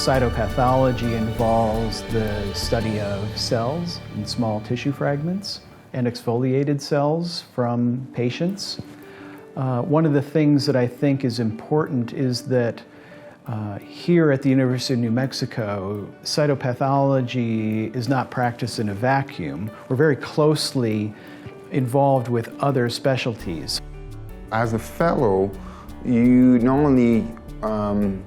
Cytopathology involves the study of cells and small tissue fragments and exfoliated cells from patients. One of the things that I think is important is that here at the University of New Mexico, cytopathology is not practiced in a vacuum. We're very closely involved with other specialties. As a fellow, you not only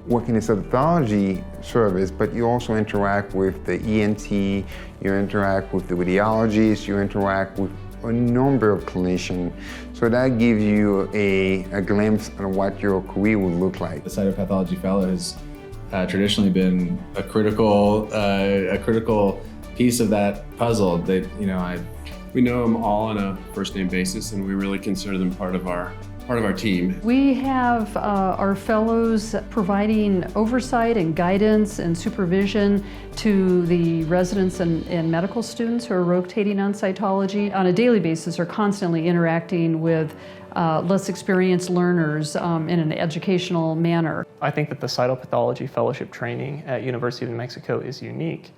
work in the cytopathology service, but you also interact with the ENT, you interact with the radiologists, you interact with a number of clinicians. So that gives you a glimpse of what your career would look like. The Cytopathology Fellow has traditionally been a critical piece of that puzzle. We know them all on a first-name basis, and we really consider them part of our team. We have our fellows providing oversight and guidance and supervision to the residents and medical students who are rotating on cytology. On a daily basis, are constantly interacting with less experienced learners in an educational manner. I think that the Cytopathology Fellowship training at University of New Mexico is unique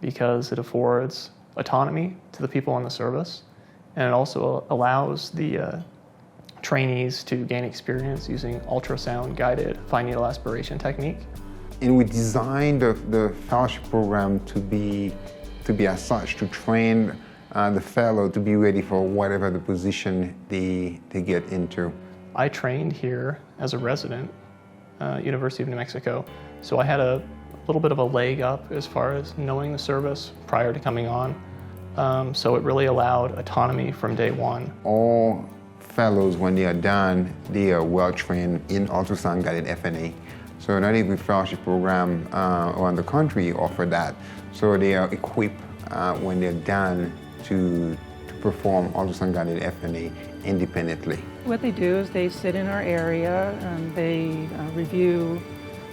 because it affords autonomy to the people in the service, and it also allows the trainees to gain experience using ultrasound-guided fine needle aspiration technique. And we designed the fellowship program to be as such, to train the fellow to be ready for whatever the position they get into. I trained here as a resident, University of New Mexico, so I had a little bit of a leg up as far as knowing the service prior to coming on. So it really allowed autonomy from day one. All fellows, when they are done, they are well trained in ultrasound-guided FNA. So not every fellowship program around the country offer that. So they are equipped when they're done to perform ultrasound-guided FNA independently. What they do is they sit in our area and they review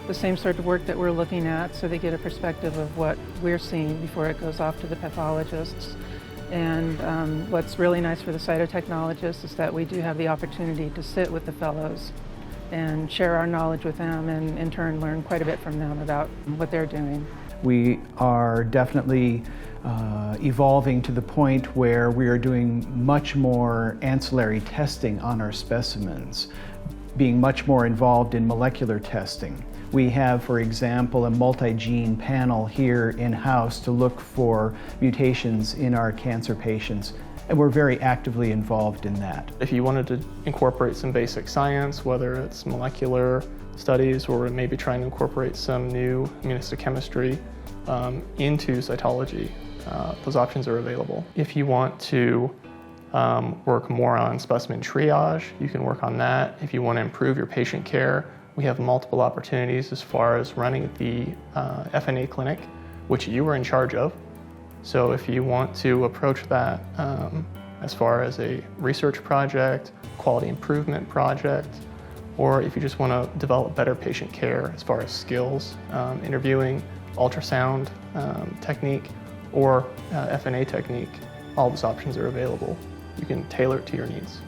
the same sort of work that we're looking at, so they get a perspective of what we're seeing before it goes off to the pathologists. And what's really nice for the cytotechnologists is that we do have the opportunity to sit with the fellows and share our knowledge with them, and in turn learn quite a bit from them about what they're doing. We are definitely evolving to the point where we are doing much more ancillary testing on our specimens, being much more involved in molecular testing. We have, for example, a multi-gene panel here in-house to look for mutations in our cancer patients, and we're very actively involved in that. If you wanted to incorporate some basic science, whether it's molecular studies or maybe trying to incorporate some new immunohistochemistry into cytology, those options are available. If you want to work more on specimen triage, you can work on that. If you want to improve your patient care, we have multiple opportunities as far as running the FNA clinic, which you were in charge of. So if you want to approach that as far as a research project, quality improvement project, or if you just want to develop better patient care as far as skills, interviewing, ultrasound technique, or FNA technique, all those options are available. You can tailor it to your needs.